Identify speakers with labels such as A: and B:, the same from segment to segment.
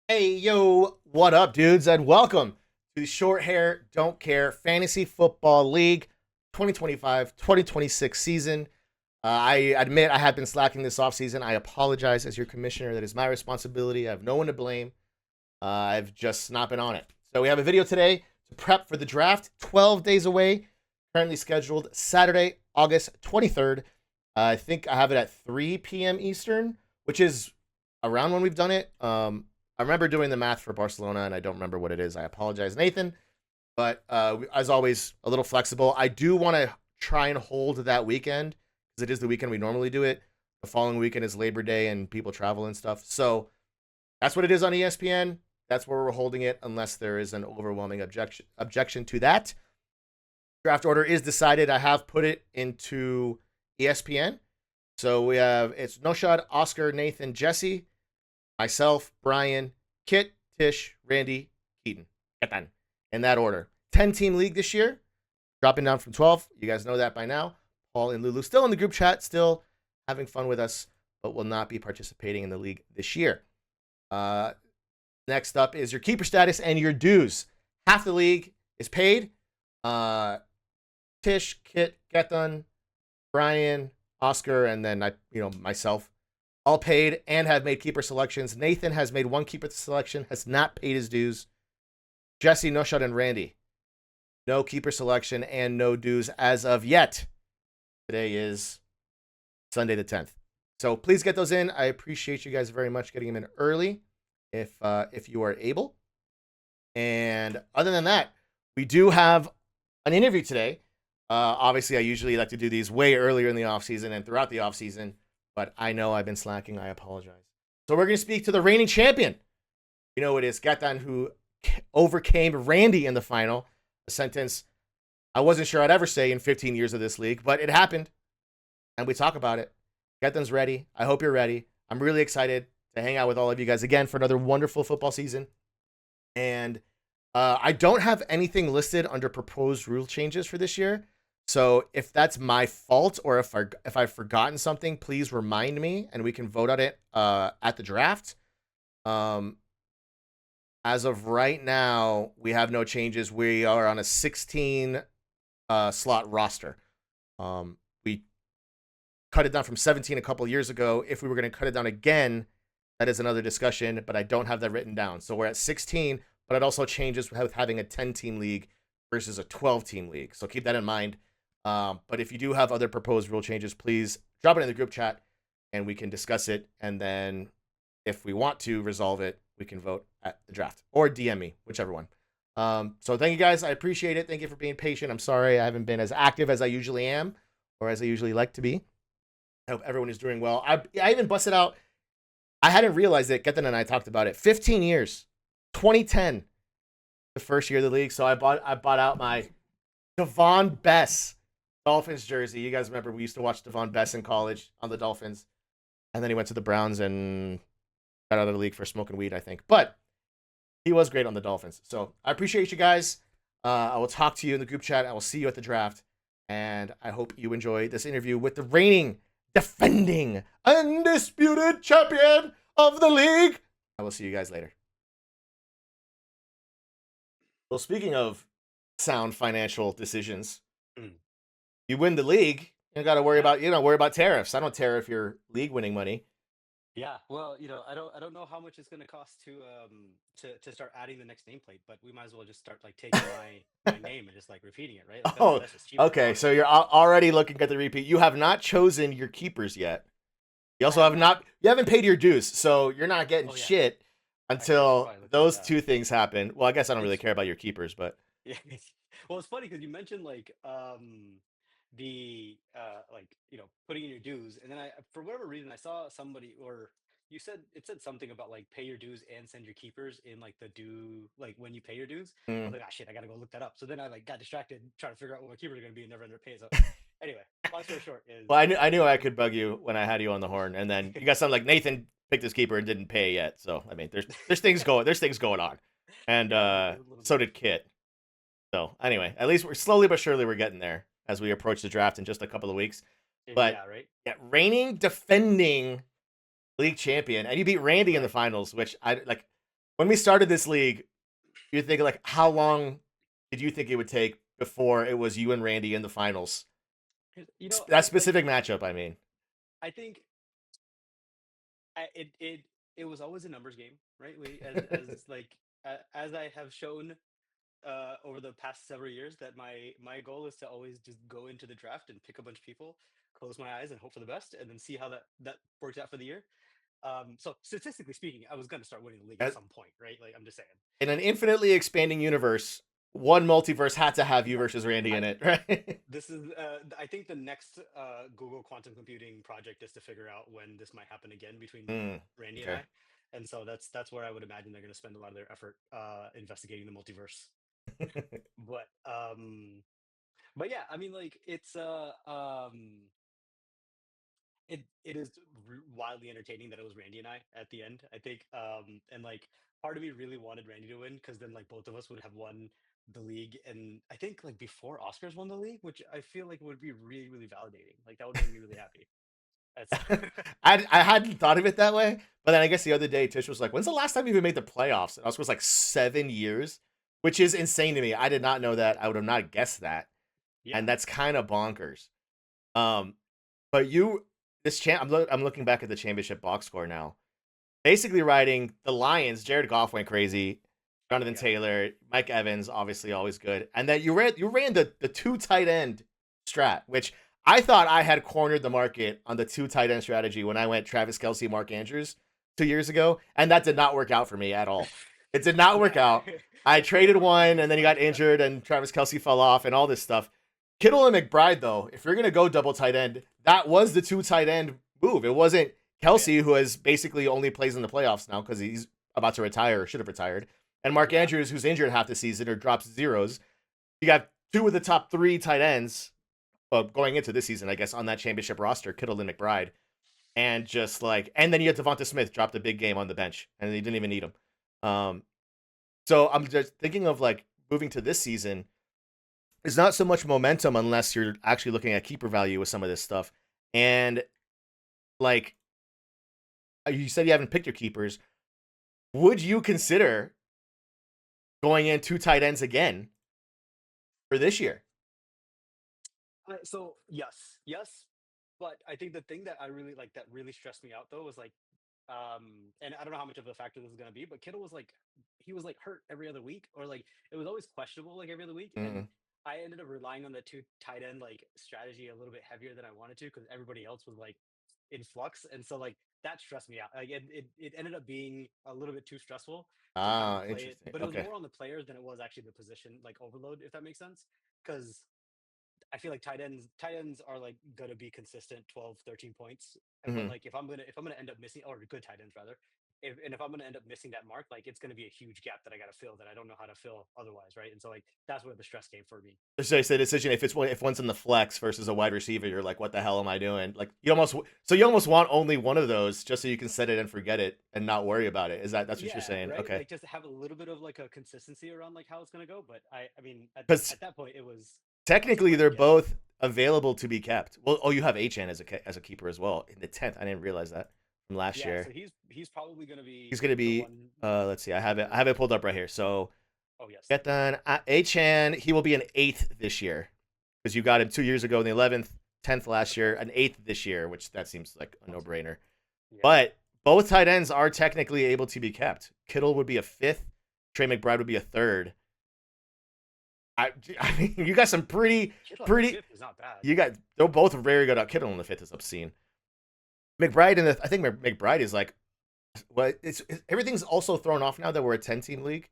A: Hey, yo, what up, dudes, and welcome to the Short Hair Don't Care Fantasy Football League 2025-2026 season. I admit I have been slacking this offseason. I apologize as your commissioner. That is my responsibility. I have no one to blame. I've just not been on it. So we have a video today to prep for the draft, 12 days away, currently scheduled Saturday, August 23rd. I think I have it at 3 p.m. Eastern, which is around when we've done it. I remember doing the math for Barcelona, and I don't remember what it is. I apologize, Nathan. But as always, a little flexible. I do want to try and hold that weekend because it is the weekend we normally do it. The following weekend is Labor Day, and people travel and stuff. So that's what it is on ESPN. That's where we're holding it, unless there is an overwhelming objection to that. Draft order is decided. I have put it into ESPN. So we have it's Noshad, Oscar, Nathan, Jesse, myself, Brian, Kit, Tish, Randy, Keaton. Get done. In that order. 10-team league this year. Dropping down from 12. You guys know that by now. Paul and Lulu still in the group chat, still having fun with us, but will not be participating in the league this year. Next up is your keeper status and your dues. Half the league is paid. Tish, Kit, Getan, Brian, Oscar, and then myself, all paid and have made keeper selections. Nathan has made one keeper selection, has not paid his dues. Jesse, Noshad, and Randy, no keeper selection and no dues as of yet. Today is Sunday the 10th. So please get those in. I appreciate you guys very much getting them in early if you are able. And other than that, we do have an interview today. Obviously, I usually like to do these way earlier in the offseason and throughout the offseason, but I know I've been slacking. I apologize. So we're going to speak to the reigning champion. You know, it is Gatan who overcame Randy in the final. A sentence I wasn't sure I'd ever say in 15 years of this league, but it happened, and we talk about it. Gatan's ready. I hope you're ready. I'm really excited to hang out with all of you guys again for another wonderful football season. And I don't have anything listed under proposed rule changes for this year. So if that's my fault or if I've forgotten something, please remind me and we can vote on it at the draft. As of right now, we have no changes. We are on a 16 slot roster. We cut it down from 17 a couple years ago. If we were going to cut it down again, that is another discussion, but I don't have that written down. So we're at 16, but it also changes with having a 10-team league versus a 12-team league. So keep that in mind. But if you do have other proposed rule changes, please drop it in the group chat and we can discuss it. And then if we want to resolve it, we can vote at the draft or DM me, whichever one. So thank you guys. I appreciate it. Thank you for being patient. I'm sorry I haven't been as active as I usually am or as I usually like to be. I hope everyone is doing well. I even busted out. I hadn't realized it. Getan and I talked about it. 15 years, 2010, the first year of the league. So I bought out my Devon Bess Dolphins jersey. You guys remember we used to watch Devon Bess in college on the Dolphins, and then he went to the Browns and got out of the league for smoking weed, I think. But he was great on the Dolphins. So I appreciate you guys. I will talk to you in the group chat. I will see you at the draft, and I hope you enjoy this interview with the reigning, defending, undisputed champion of the league. I will see you guys later. Well, speaking of sound financial decisions, you win the league, you don't got to worry about tariffs. I don't tariff your league winning money.
B: Yeah, well, I don't know how much it's going to cost to start adding the next nameplate, but we might as well just start like taking my name and just like repeating it, right? Like
A: Oh,
B: that's just cheaper,
A: okay. So
B: honestly.
A: you're already looking at the repeat. You have not chosen your keepers yet. You
B: I
A: also
B: have
A: have
B: not.
A: not. You haven't paid your dues, so you're not getting
B: Oh yeah,
A: shit
B: I should
A: until
B: probably look into
A: those
B: that.
A: two things happen. Well, I guess I don't really
B: It's
A: care about your keepers, but
B: Yeah. Well, it's funny because you mentioned the putting in your dues, and then I for whatever reason I saw somebody or you said it said something about like pay your dues and send your keepers in like the due like when you pay your dues. I was
A: mm.
B: like, ah shit, I gotta go look that up. So then I like got distracted trying to figure out what my keepers are gonna be and never ended up paying. So anyway, long story short is
A: Well, I knew I could bug you when I had you on the horn, and then you got something like Nathan picked his keeper and didn't pay yet. So I mean, there's things going on, and
B: yeah, a little
A: so
B: bit.
A: did Kit. So anyway, at least we're slowly but surely we're getting there as we approach the draft in just a couple of weeks. But
B: Yeah, right.
A: yeah, reigning defending league champion, and you beat Randy in the
B: Right.
A: finals, which I like. when we started this league, you're thinking like, how long did you think it would take before it was you and Randy in the finals?
B: You know,
A: That specific matchup, I mean.
B: I think it was always a numbers game, right? We as like as I have shown over the past several years that my goal is to always just go into the draft and pick a bunch of people, close my eyes and hope for the best, and then see how that works out for the year. So statistically speaking, I was going to start winning the league at some point, right? Like I'm just saying.
A: In an infinitely expanding universe, one multiverse had to have you
B: Right.
A: versus Randy
B: I
A: in it, right?
B: This is I think the next Google quantum computing project is to figure out when this might happen again between Randy and
A: Okay.
B: I. And so that's where I would imagine they're going to spend a lot of their effort investigating the multiverse. But but yeah, I mean like it is wildly entertaining that it was Randy and I at the end. I think, and like part of me really wanted Randy to win because then like both of us would have won the league, and I think like before Oscars won the league, which I feel like would be really really validating. Like that would make me really happy. That's
A: I hadn't thought of it that way, but then I guess the other day Tish was like, "When's the last time you even made the playoffs?" And I was like 7 years, which is insane to me. I did not know that. I would have not guessed that,
B: yeah,
A: and that's kind of bonkers. Um, but you, this champ, I'm looking back at the championship box score now. Basically, riding the Lions. Jared Goff went crazy.
B: oh
A: Jonathan
B: yeah,
A: Taylor, Mike Evans, obviously always good, and then you ran the two tight end strat, which I thought I had cornered the market on the two tight end strategy when I went Travis Kelce, Mark Andrews 2 years ago, and that did not work out for me at all. It did not work
B: yeah.
A: out. I
B: It
A: traded
B: worked for
A: one,
B: me,
A: and then he
B: but
A: got injured, and Travis Kelce fell off, and all this stuff. Kittle and McBride, though, if you're gonna go double tight end, that was the two tight end move. It wasn't
B: oh yeah,
A: Kelsey, who has basically only plays in the playoffs now because he's about to retire or should have retired, and Mark
B: yeah,
A: Andrews, who's injured half the season or drops zeros. You got two of the top three tight ends going into this season, I guess, on that championship roster, Kittle and McBride. And just like, and then you had Devonta Smith drop the big game on the bench, and he didn't even need him. Um, so I'm just thinking of like moving to this season. There's not so much momentum unless you're actually looking at keeper value with some of this stuff. And like you said, you haven't picked your keepers. Would you consider going in two tight ends again for this year?
B: So yes, yes, but I think the thing that I really like that really stressed me out though was like, and I don't know how much of a factor this is gonna be, but Kittle was like, he was like hurt every other week, or like it was always questionable like every other week, and
A: Mm.
B: I ended up relying on the two tight end like strategy a little bit heavier than I wanted to because everybody else was like in flux, and so like that stressed me out. Like it ended up being a little bit too stressful to kind of
A: Ah,
B: play it,
A: interesting.
B: but it was
A: Okay.
B: more on the players than it was actually the position like overload, if that makes sense. Because I feel like tight ends are like gonna be consistent 12, 13 points. But
A: Hmm.
B: like if I'm gonna end up missing, or good tight ends rather, if I'm gonna end up missing that mark, like it's gonna be a huge gap that I gotta fill that I don't know how to fill otherwise, right? And so like that's where the stress came for me.
A: So it's a decision if one's in the flex versus a wide receiver, you're like, what the hell am I doing? Like you almost want only one of those just so you can set it and forget it and not worry about it. That's what you're
B: Yeah,
A: saying?
B: right.
A: Okay.
B: Like just have a little bit of like a consistency around like how it's gonna go. But I mean
A: Because
B: at that point it was must
A: technically
B: win or
A: they're
B: get out.
A: both available to be kept. Well, oh, you have Achan as a keeper as well in the 10th. I didn't realize that from last
B: Yeah, so
A: year.
B: he's probably gonna
A: He's
B: be
A: gonna
B: the
A: be.
B: one
A: Let's see.
B: for.
A: I have it pulled up right here. So
B: Oh yes.
A: get done. Achan. He will be an eighth this year because you got him 2 years ago in the 11th, 10th last
B: Okay.
A: year, an eighth this year, which that seems like a no
B: Awesome.
A: brainer.
B: Yeah.
A: But both tight ends are technically able to be kept. Kittle would be a fifth. Trey McBride would be a third. I mean, you got some
B: Kittle at the
A: pretty.
B: fifth is not bad.
A: You got they're both very good. Kittle in the fifth is obscene. McBride in the I think McBride is like well, everything's also thrown off now that we're a 10 team league.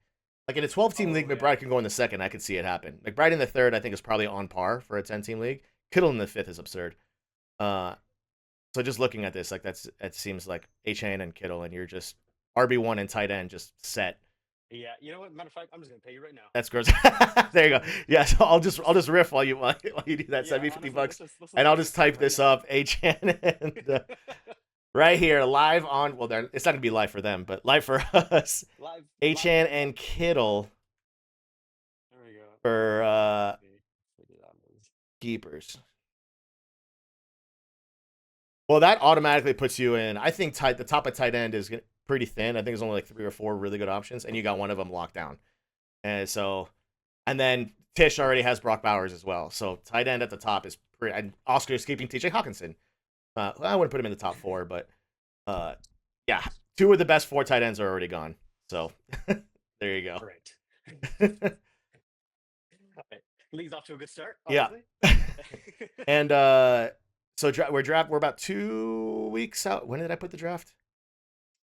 A: Like in a 12 team league,
B: Oh yeah.
A: McBride can go in the second. I could see it happen. McBride in the third, I think, is probably on par for a 10 team league. Kittle in the fifth is absurd. Uh, so just looking at this, like it seems like Achane and Kittle, and you're just RB1 and tight end just set.
B: Yeah. You know what? Matter of fact, I'm just gonna pay you right now.
A: That's gross. There you go. Yeah, so I'll just riff while you do that.
B: Yeah.
A: Send me 50
B: Honestly,
A: bucks,
B: let's
A: and
B: just
A: I'll
B: make
A: just
B: this happen
A: type
B: right
A: this
B: now.
A: up. Achane and right here live on. Well, it's not gonna be live for them, but live for us.
B: Live
A: Achan
B: for me.
A: and Kittle
B: There we go.
A: for
B: Okay. Figure that was-
A: keepers. Well, that automatically puts you in. I think the top of tight end is gonna. pretty thin. I think there's only like 3 or 4 really good options, and you got one of them locked down. And so, and then Tish already has Brock Bowers as well. So tight end at the top is pretty. And Oscar's keeping T.J. Hawkinson. I wouldn't put him in the top 4, but yeah, 2 of the best 4 tight ends are already gone. So there you go.
B: Great. Right. League's off to a good start,
A: Yeah.
B: obviously.
A: And so we're about 2 weeks out. When did I put the draft?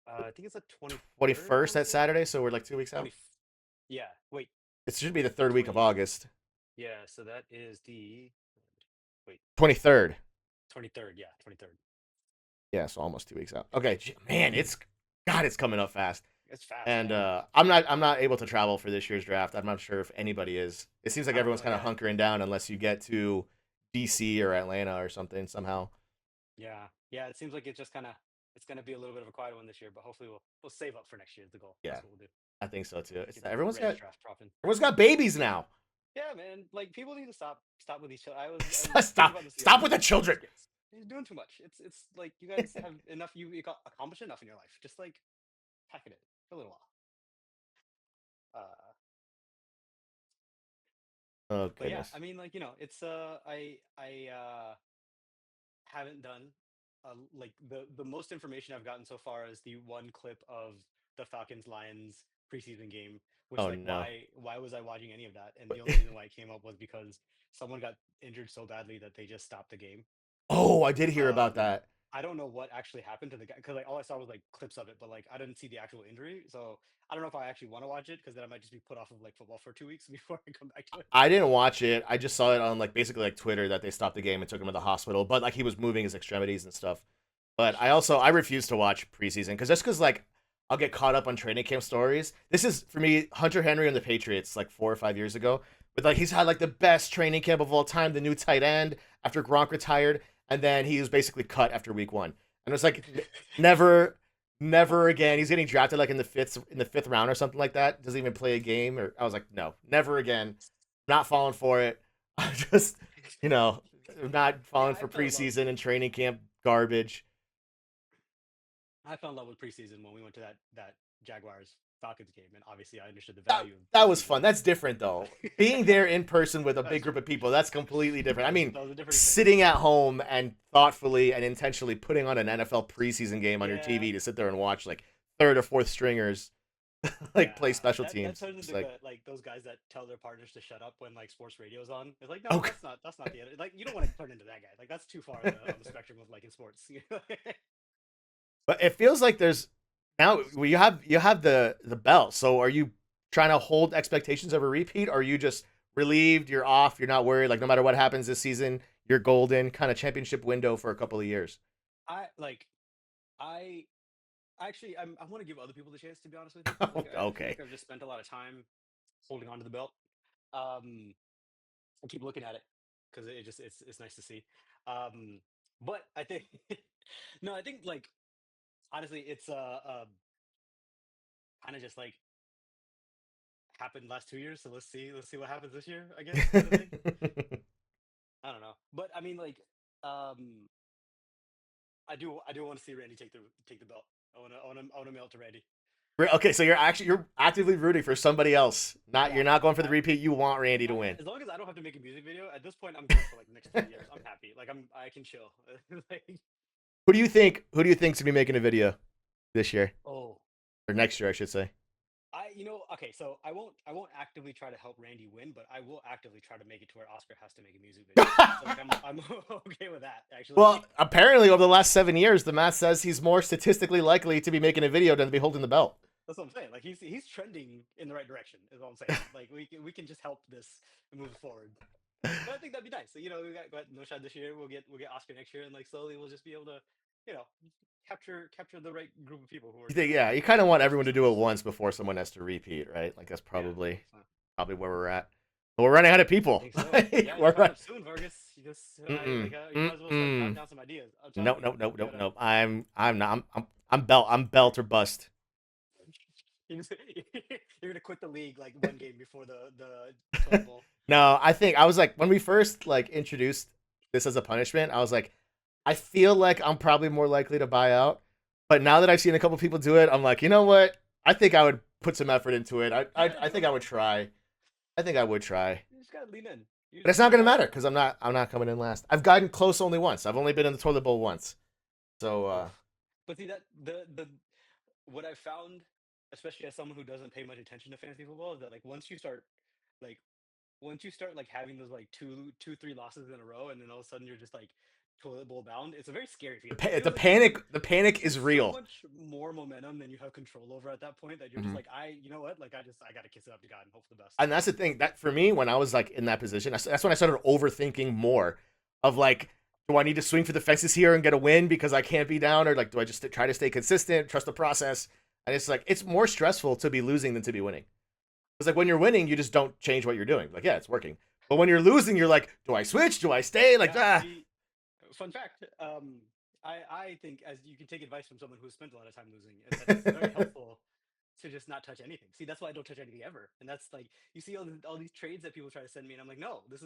B: I think it's the
A: 21st, that Saturday. So we're like 2 weeks out.
B: 20, yeah. Wait.
A: It should be the 3rd week of August.
B: Yeah. So that is the
A: 23rd.
B: 23rd. Yeah, 23rd.
A: Yeah, so almost 2 weeks out. Okay, man, it's coming up fast.
B: It's fast.
A: And
B: man.
A: I'm not able to travel for this year's draft. I'm not sure if anybody is. It seems like everyone's kind of hunkering down unless you get to DC or Atlanta or something somehow.
B: Yeah. It seems like it's just kind of it's going to be a little bit of a quiet one this year, but hopefully we'll save up for next year. Is the goal.
A: Yeah,
B: That's what we'll do.
A: I think so too. It's
B: Get the
A: everyone's
B: Reds
A: got
B: draft dropping.
A: everyone's got babies now.
B: Yeah, man. Like people need to stop with these children. I was
A: Stop
B: thinking about this the
A: stop
B: other
A: with the
B: day.
A: children.
B: You're doing too much. It's like you guys have enough. You got accomplished enough in your life. Just like pack it in for a little while.
A: Oh
B: But yeah,
A: goodness.
B: I mean, like it's I haven't done like the most information I've gotten so far is the one clip of the Falcons Lions preseason game, which
A: Oh
B: like
A: no.
B: why was I watching any of that? And the only reason why it came up was because someone got injured so badly that they just stopped the game.
A: Oh, I did hear about that.
B: I don't know what actually happened to the guy because like all I saw was like clips of it, but like I didn't see the actual injury. So I don't know if I actually want to watch it because then I might just be put off of like football for 2 weeks before I come back to it.
A: I didn't watch it. I just saw it on like basically like Twitter that they stopped the game and took him to the hospital, but like he was moving his extremities and stuff. But I refuse to watch preseason because like I'll get caught up on training camp stories. This is for me Hunter Henry and the Patriots like 4 or 5 years ago. But like he's had like the best training camp of all time, the new tight end after Gronk retired, and then he was basically cut after week 1. And it's like never again. He's getting drafted like in the fifth round or something like that. Doesn't even play a game. Or I was like, no, never again. Not falling for it. I'm just not falling for preseason and training camp garbage.
B: I fell in love with preseason when we went to that Jaguars Falcons game, and obviously I understood the value of
A: That was fun.
B: preseason.
A: That's different though. Being there in person with a big group of people, that's completely different. I mean,
B: That was a different
A: sitting at home and thoughtfully and intentionally putting on an NFL preseason game on your
B: Yeah.
A: TV to sit there and watch like 3rd or 4th stringers like play special
B: That
A: teams.
B: turns
A: It's
B: into like those guys that tell their partners to shut up when like sports radio's on. It's like no,
A: Okay.
B: that's not the end. Like you don't want to turn into that guy. Like that's too far on the spectrum of like in sports.
A: But it feels like there's now you have the belt. So are you trying to hold expectations of a repeat? Or are you just relieved? You're off. You're not worried. Like no matter what happens this season, you're golden. Kind of championship window for a couple of years.
B: I actually I want to give other people the chance to be honest with you. Like, I feel
A: Okay.
B: like I've just spent a lot of time holding on to the belt. Um, I keep looking at it because it's nice to see. But I think no, I think like honestly, it's kind of just like happened last 2 years. So let's see what happens this year. I guess kind of thing. I don't know, but I mean like I do want to see Randy take the belt. I want to mail it to Randy.
A: Okay, so you're actively rooting for somebody else. You're not going for the repeat. You want Randy to win.
B: As long as I don't have to make a music video, at this point I'm good for like the next 2 years. I'm happy. Like I can chill. Like,
A: Who do you think? Who do you think's gonna be making a video this year
B: oh,
A: or next year? I should say.
B: okay, so I won't actively try to help Randy win, but I will actively try to make it to where Oscar has to make a music video. So like I'm okay with that actually.
A: Well, apparently over the last 7 years, the math says he's more statistically likely to be making a video than to be holding the belt.
B: That's what I'm saying. Like he's trending in the right direction. Is all I'm saying. Like we can just help this move forward. But I think that'd be nice. So, we got No Shot this year. We'll get Oscar next year, and like slowly we'll just be able to, you know, capture the right group of people who are.
A: Yeah, you kind of want everyone to do it once before someone has to repeat, right? Like that's probably
B: Yeah,
A: where we're at. But we're running out of people.
B: I think so. Yeah,
A: We're
B: you're soon, Vargas. You just you might as well start jotting down some ideas.
A: Nope. I'm not. I'm belt or bust.
B: You're gonna quit the league like one game before the Toilet Bowl.
A: No, I think I was like when we first like introduced this as a punishment, I was like, I feel like I'm probably more likely to buy out. But now that I've seen a couple people do it, I'm like, you know what? I think I would put some effort into it.
B: Yeah,
A: I
B: do
A: think I
B: it.
A: would try. I think I would try.
B: You just gotta lean in.
A: But it's
B: You
A: not
B: just
A: gonna
B: gotta.
A: matter because I'm not coming in last. I've gotten close only once. I've only been in the toilet bowl once. So
B: Oof. But see that the what I found, especially as someone who doesn't pay much attention to fantasy football, is that like like once you start like having those like three losses in a row, and then all of a sudden you're just like toilet bowl bound. It's a very scary feeling. It feels like
A: the panic
B: it's
A: is
B: so
A: real.
B: much more momentum than you have control over at that point that you're just
A: Mm-hmm.
B: like, you know what, like I gotta kiss it up to God and hope for the best.
A: And that's the thing that for me when I was like in that position, that's when I started overthinking more of like, do I need to swing for the fences here and get a win because I can't be down, or like do I just try to stay consistent, trust the process? And it's like it's more stressful to be losing than to be winning. It's like when you're winning, you just don't change what you're doing. Like yeah, it's working. But when you're losing, you're like, do I switch? Do I stay? Like
B: Yeah.
A: ah,
B: See, fun fact. I think as you can take advice from someone who spent a lot of time losing, is that it's very helpful to just not touch anything. See, that's why I don't touch anything ever. And that's like you see all these trades that people try to send me, and I'm like, no, this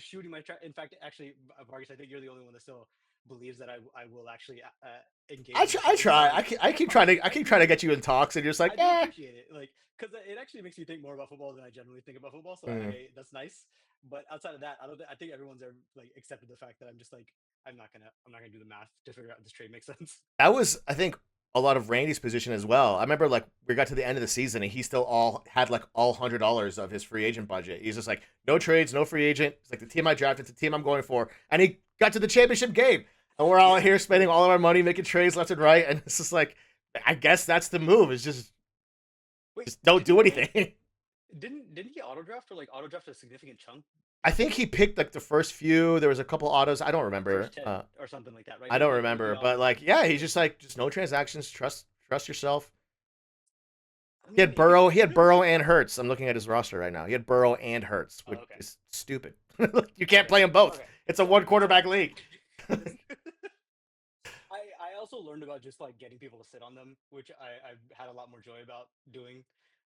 B: shooting my. In fact, actually, Vargas, I think you're the only one that still believes that I will actually engage in a
A: I
B: trade. So
A: try.
B: like, that's fine.
A: I keep trying to get you in talks, and you're just like,
B: I do
A: eh.
B: appreciate it, like, because it actually makes me think more about football than I generally think about football. So
A: Mm.
B: that's nice. But outside of that, I don't. I think everyone's ever like accepted the fact that I'm just like I'm not gonna do the math to figure out if this trade makes sense.
A: That was, I think, a lot of Randy's position as well. I remember like we got to the end of the season and he still all had like all $100 of his free agent budget. He's just like, no trades, no free agent. It's like the team I drafted, it's the team I'm going for. And he got to the championship game. And we're all
B: Yeah.
A: here spending all of our money making trades left and right. And it's just like, I guess that's the move. Is
B: Wait,
A: just don't
B: didn't
A: do
B: he?
A: anything.
B: Didn't he auto draft or like auto draft a significant chunk
A: I think he picked like the first few. There was a couple autos. I don't remember.
B: first 10 or something like that, right?
A: I don't
B: Didn't he
A: remember. But
B: auto
A: like,
B: draft?
A: yeah, he's
B: Okay.
A: just like, just no transactions. Trust yourself.
B: I mean,
A: He
B: he
A: had
B: really
A: Burrow
B: should.
A: and Hurts. I'm looking at his roster right now. He had Burrow and Hurts,
B: Oh,
A: which
B: okay.
A: is stupid. You can't
B: Okay.
A: play them both.
B: Okay.
A: It's a
B: So
A: one quarterback league.
B: I also learned about just like getting people to sit on them, which I've had a lot more joy about doing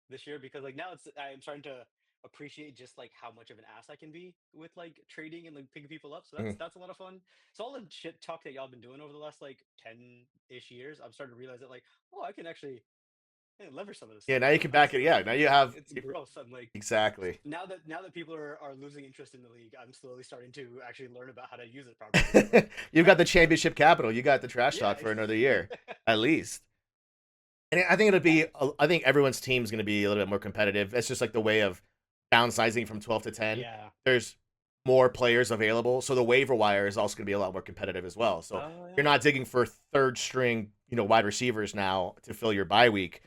B: this year because like now I'm starting to appreciate just like how much of an ass I can be with like trading and like picking people up. So
A: Mhm.
B: that's a lot of fun. So all the shit talk that y'all been doing over the last like 10-ish years, I'm starting to realize that like, oh, I can actually leverage some of this
A: Yeah,
B: stuff.
A: now you can back it. Yeah, now you have
B: It's gross. I'm like
A: exactly.
B: now that people are losing interest in the league, I'm slowly starting to actually learn about how to use it properly. So like,
A: You've got the championship capital. You got the trash
B: yeah,
A: talk for another year, at least. And I think it'll
B: yeah,
A: be. I think everyone's team is going to be a little bit more competitive. It's just like the way of downsizing from 12 to 10.
B: yeah.
A: There's more players available, so the waiver wire is also going to be a lot more competitive as well. So
B: Oh
A: you're
B: yeah.
A: not digging for third string, wide receivers now to fill your bye week.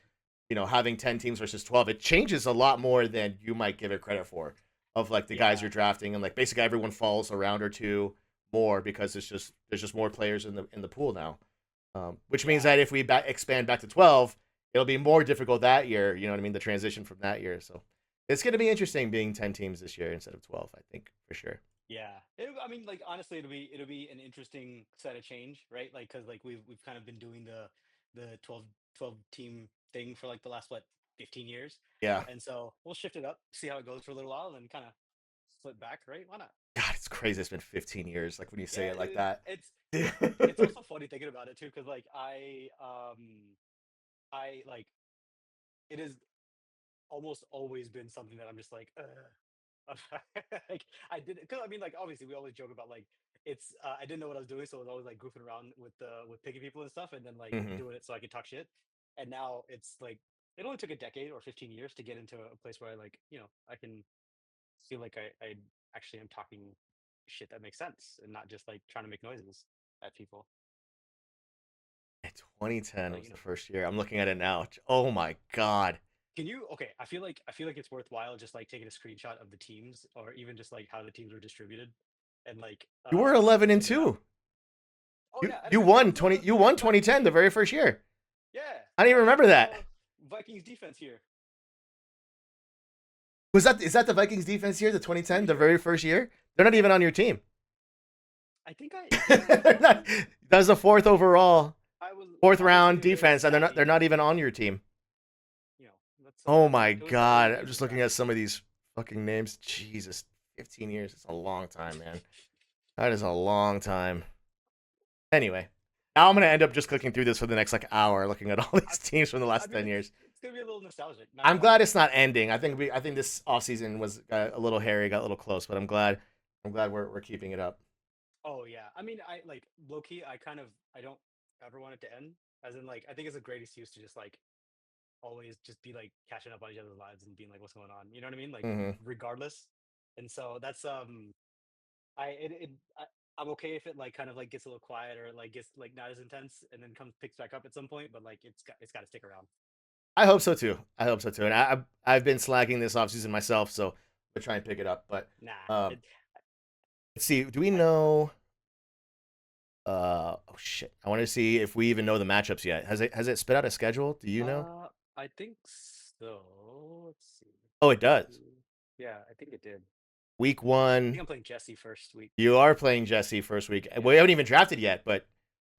A: Having 10 teams versus 12, it changes a lot more than you might give it credit for. Of like the guys
B: Yeah.
A: you're drafting, and like basically everyone falls a round or two more because there's just more players in the pool now. Which means
B: Yeah.
A: that if we expand back to 12, it'll be more difficult that year. You know what I mean? The transition from that year. So it's going to be interesting being 10 teams this year instead of 12, I think, for sure.
B: Yeah. I mean, like honestly, it'll be an interesting set of change, right? Like because like we've kind of been doing the 12 team thing for like the last what 15 years,
A: Yeah.
B: and so we'll shift it up, see how it goes for a little while, and then kind of flip back, right? Why not?
A: God, it's crazy. It's been 15 years. Like when you say
B: Yeah.
A: it like that.
B: It's also funny thinking about it too, because like I like it has almost always been something that I'm just like. Like I did because I mean like obviously we always joke about like it's I didn't know what I was doing so I was always like goofing around with picking people and stuff and then like
A: Hmm.
B: doing it so I could talk shit and now it's like it only took a decade or 15 years to get into a place where I like I can feel like I actually am talking shit that makes sense and not just like trying to make noises at people
A: 2010
B: like
A: was the first year. I'm looking at it now. Oh my God.
B: can you okay I feel like it's worthwhile just like taking a screenshot of the teams or even just like how the teams were distributed and like
A: You were 11 and
B: flipping it out.
A: 2.
B: Oh yeah, and
A: You
B: look at
A: won
B: the Vikings
A: 2010 the
B: team.
A: very first year.
B: Yeah,
A: I don't even
B: look
A: remember
B: at
A: that.
B: the Vikings defense here.
A: Is that the Vikings defense here, the 2010,
B: Pretty
A: the
B: sure.
A: very first year? They're not even on your team.
B: I think I was on
A: That
B: the.
A: was the fourth overall, fourth
B: I was
A: round
B: thinking the
A: defense, and they're
B: Stallions.
A: not even on your team.
B: You know, that's
A: Oh my
B: it was early
A: God. I'm
B: days of
A: just looking at
B: drafting.
A: some of these fucking names. Jesus. 15 years. It's a long time, man. That is a long time. Anyway. Now I'm gonna end up just clicking through this for the next like hour, looking at all
B: I,
A: these teams from the
B: I
A: last
B: mean,
A: 10 years.
B: it's gonna be a little nostalgic. Not
A: I'm
B: gonna lie.
A: glad it's not ending. I think this offseason was a little hairy, got a little close, but I'm glad we're keeping it up.
B: Oh yeah. I mean, I like low key. I don't ever want it to end. As in, like, I think it's a great excuse to just like always just be like catching up on each other's lives and being like, what's going on? You know what I mean? Like,
A: Hmm.
B: regardless. And so that's I'm okay if it like kind of like gets a little quiet or like gets like not as intense and then comes picks back up at some point. But like it's got to stick around.
A: I hope so too. I hope so too. And I've been slacking this offseason myself, so we'll try and pick it up. But
B: Nah.
A: um,
B: It,
A: let's see. Do we
B: I,
A: know? Oh shit! I want to see if we even know the matchups yet. Has it spit out a schedule? Do you know?
B: I think so. Let's see.
A: Oh, it does.
B: Yeah, I think it did.
A: Week
B: I think
A: one,
B: I'm playing Jesse first week.
A: you are playing Jesse first week.
B: Yeah.
A: We haven't even drafted yet, but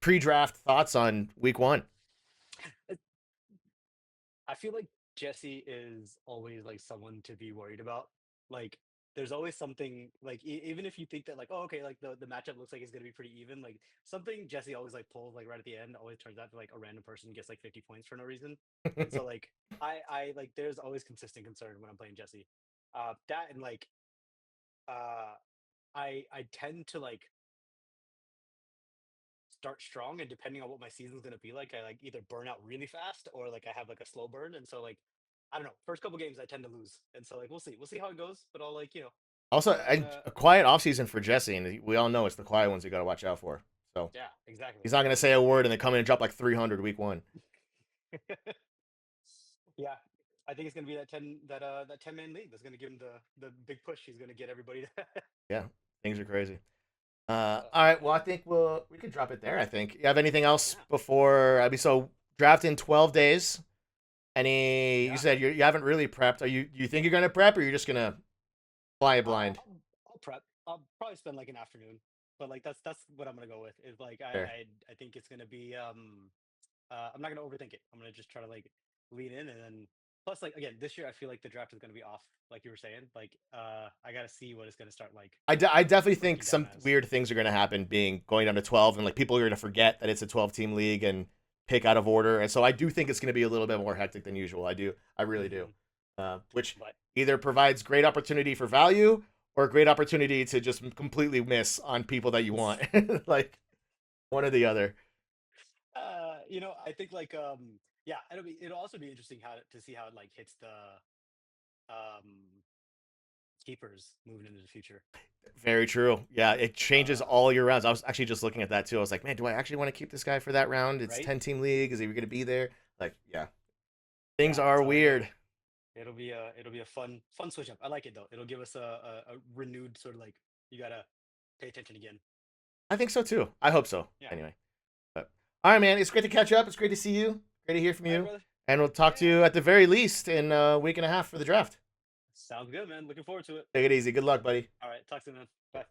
A: pre-draft thoughts on week one.
B: I feel like Jesse is always like someone to be worried about. Like, there's always something like even if you think that like, oh, okay, like the matchup looks like it's gonna be pretty even, like something Jesse always like pulls like right at the end always turns out to like a random person gets like 50 points for no reason. And so like I like there's always consistent concern when I'm playing Jesse. That and like uh I tend to like start strong, and depending on what my season's gonna be like, I like either burn out really fast or like I have like a slow burn. And so like I don't know. First couple games I tend to lose, and so like we'll see. We'll see how it goes. But I'll like
A: Also,
B: gotta
A: a quiet offseason for Jesse, and we all know it's the quiet ones you got to watch out for. So
B: yeah, exactly.
A: he's not going to
B: And
A: say a word and then come in and drop like 300 week one.
B: yeah, I think it's gonna be that 10-man league that's gonna give him the big push. He's gonna get everybody.
A: Yeah, things are crazy.
B: Oh
A: All right,
B: man,
A: well, I think we could drop it there. I think. You have anything else
B: yeah,
A: before? I mean, so draft in 12 days. Any? You
B: yeah.
A: said you haven't really prepped. Are you think you're going to prep, or you're just going to fly it
B: Uh,
A: blind?
B: I'll prep. I'll probably spend like an afternoon, but like that's what I'm gonna go with. Is like
A: Fair.
B: I think it's gonna be I'm not gonna overthink it. I'm gonna just try to like lean in, and then plus like again this year I feel like the draft is gonna be off, like you were saying. Like I gotta see what it's gonna start like
A: I definitely think
B: breaking down
A: some
B: as.
A: weird things are going to happen being going down to 12, and like people are going to forget that it's a 12 team league and pick out of order. And so I do think it's going to be a little bit more hectic than usual. I do. I really do.
B: Hmm.
A: Which
B: But
A: either provides great opportunity for value or a great opportunity to just completely miss on people that you want. Like one or the other.
B: I think like yeah, it'll also be interesting how to see how it like hits the um keepers moving into the future.
A: Very true. Yeah, it changes
B: Uh,
A: all year rounds. I was actually just looking at that too. I was like, man, do I actually want to keep this guy for that round? It's
B: right?
A: 10 team league. Is he going to be there? Like, yeah, things
B: Yeah,
A: are
B: so
A: weird.
B: it'll be a fun switch up. I like it though. It'll give us a renewed sort of like you gotta pay attention again.
A: I think so too. I hope so.
B: Yeah.
A: Anyway, but all right, man. It's great to catch up. It's great to see you. Great to hear from
B: All right,
A: you.
B: brother.
A: And we'll talk to
B: Yeah.
A: you at the very least in a week and a half for the draft.
B: Sounds good, man. Looking forward to it.
A: Take it easy. Good luck, buddy.
B: All right. Talk soon, man. Bye.